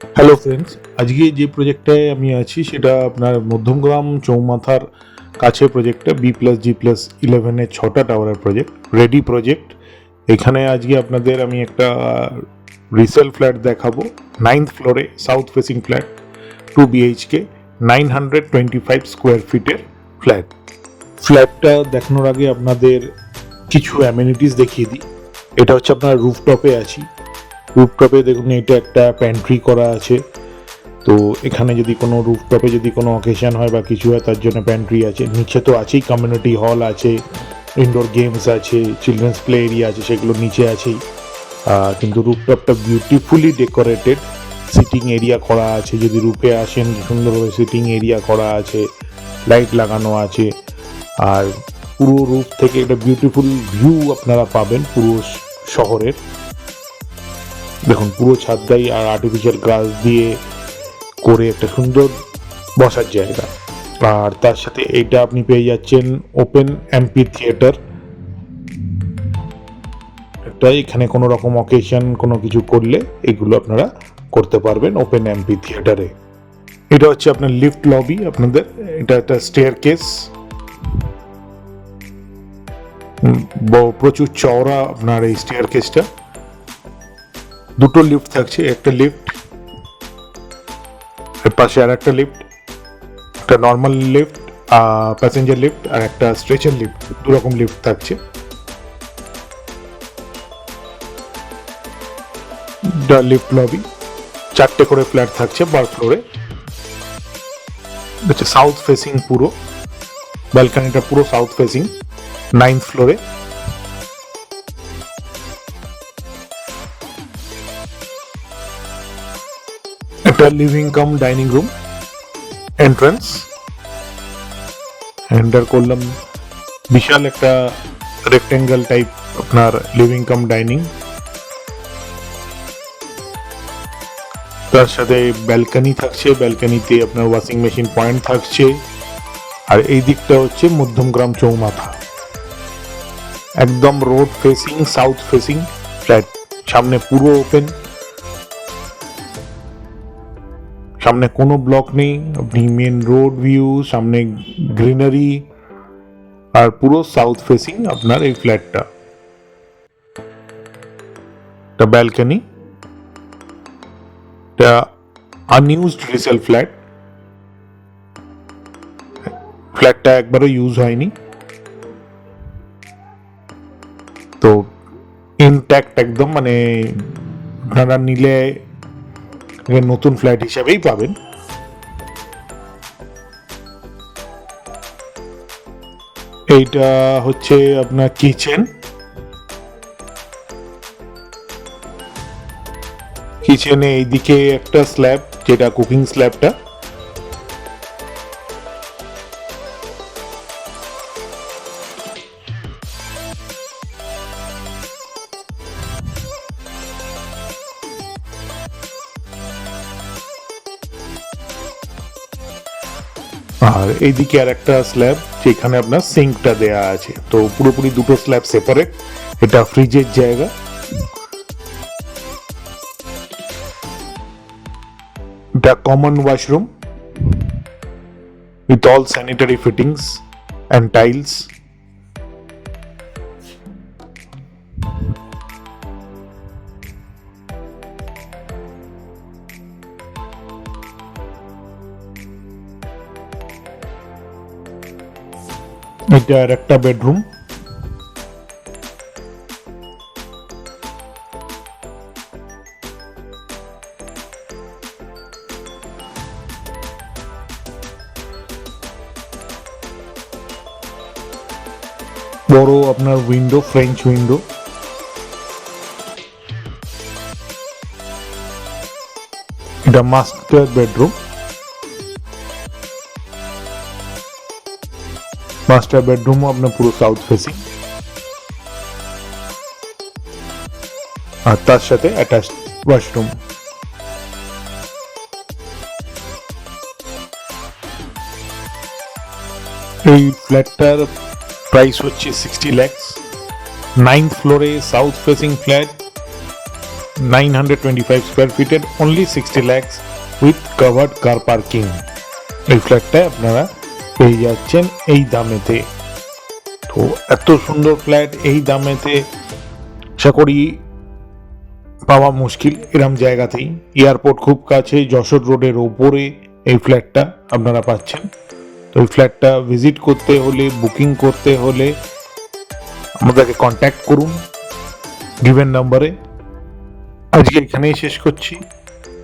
Hello friends, আজকে যে প্রজেক্টটায় আমি আছি সেটা আপনার মধ্যমগ্রাম চৌমাথার কাছে প্রজেক্টটা B+G+11-এর 6টা টাওয়ারের প্রজেক্ট, রেডি প্রজেক্ট। এখানে আজকে আপনাদের আমি একটা রিসেল ফ্ল্যাট দেখাবো। 9th ফ্লোরে south facing flat, 2 BHK, 925 square ফিটের ফ্ল্যাট। ফ্ল্যাটটা দেখানোর আগে আপনাদের কিছু অ্যামেনিটিস দেখিয়ে দিই। এটা হচ্ছে আপনার রুফটপে আছি। রুফটপে দেখুন এটা একটা প্যান্ট্রি করা আছে। তো এখানে যদি কোনো রুফটপে যদি কোনো অকেশন হয় বা কিছু হয় তার জন্য প্যান্ট্রি আছে। নিচে তো আছেই, কমিউনিটি হল আছে, ইনডোর গেমস আছে, চিলড্রেন্স প্লে এরিয়া আছে, সেগুলো নিচে আছেই। কিন্তু রুফটপটা বিউটিফুলি ডেকোরেটেড, সিটিং এরিয়া করা আছে। যদি রুফে আসেন সুন্দরভাবে সিটিং এরিয়া করা আছে, লাইট লাগানো আছে। আর পুরো রুফ থেকে একটা বিউটিফুল ভিউ আপনারা পাবেন পুরো শহরের। দেখুন পুরো ছাদটাই আর আর্টিফিশিয়াল গ্রাস দিয়ে করে একটা সুন্দর বসার জায়গা। আর তার সাথে এইটা আপনি পেয়ে যাচ্ছেন ওপেন এমপি থিয়েটার। একটা এখানে কোনো রকম অকেশন কোনো কিছু করলে এগুলো আপনারা করতে পারবেন ওপেন এমপি থিয়েটারে। এটা হচ্ছে আপনার লিফট লবি আপনাদের। এটা একটা স্টেয়ার কেস, প্রচুর চওড়া আপনার এই স্টেয়ার কেসটা। দুটো লিফট থাকছে, একটা লিফট, এর পাশে আর একটা লিফট, একটা নর্মাল লিফট, প্যাসেঞ্জার লিফট আর একটা স্ট্রেচার লিফট, দু রকম লিফট থাকছে। লিফট লবি, 4টে করে ফ্ল্যাট থাকছে পার ফ্লোরে। হচ্ছে সাউথ ফেসিং, পুরো ব্যালকানিটা পুরো সাউথ ফেসিং। 9th ফ্লোরে একটা living cum dining room, entrance enter করলাম, বিশাল একটা রেক্টেঙ্গেল টাইপ আপনার লিভিং কাম ডাইনিং। তার সাথে ব্যালকানি থাকছে, ব্যালকানিতে আপনার ওয়াশিং মেশিন পয়েন্ট থাকছে। আর এই দিকটা হচ্ছে মধ্যমগ্রাম চৌমাথা, একদম road facing, south facing flat. সামনে পুরো ওপেন, সামনে কোনো ব্লক নেই, আপনি মেন রোড ভিউ, সামনে গ্রিনারি, আর পুরো সাউথ ফেসিং আপনার এই ফ্ল্যাটটা। একটা ব্যালকানি, একটা আনইউজড রিসেল ফ্ল্যাট। ফ্ল্যাটটা একবারও ইউজ হয়নি, তো ইনট্যাক্ট একদম, মানে আপনারা নিলে নতুন ফ্ল্যাট হিসাবেই পাবেন। এইটা হচ্ছে আপনার কিচেন। কিচেনে এইদিকে একটা স্ল্যাব, যেটা কুকিং স্ল্যাবটা। আর এইদিকে আর একটা স্ল্যাব, যেখানে আপনার সিঙ্কটা দেয়া আছে। তো পুরোপুরি দুটো স্ল্যাব সেপারেট। এটা ফ্রিজের জায়গা। এটা common washroom with all sanitary fittings and tiles. এটা আর একটা বেডরুম। বড় আপনার উইন্ডো, ফ্রেঞ্চ উইন্ডো। এটা মাস্টার বেডরুম। মাস্টার বেডরুমও আপনার পুরো সাউথ ফেসিং, আর তার সাথে অ্যাটাচড ওয়াশরুম। এই ফ্ল্যাটটার প্রাইস হচ্ছে 60 lakhs। 9th ফ্লোরে সাউথ ফেসিং ফ্ল্যাট, 925 স্কোয়ার ফিটের, only 60 lakhs with covered car parking. এই ফ্ল্যাটটা আপনারা পেয়ে যাচ্ছেন এই দামেতে। তো এত সুন্দর ফ্ল্যাট এই দামেতে আশা করি পাওয়া মুশকিল এরম জায়গাতেই। এয়ারপোর্ট খুব কাছে, যশোর রোডের ওপরে এই ফ্ল্যাটটা আপনারা পাচ্ছেন। তো এই ফ্ল্যাটটা ভিজিট করতে হলে, বুকিং করতে হলে আমাদেরকে কন্ট্যাক্ট করুন গিভেন নাম্বারে। আজকে এখানেই শেষ করছি।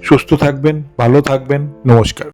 সুস্থ থাকবেন, ভালো থাকবেন, নমস্কার।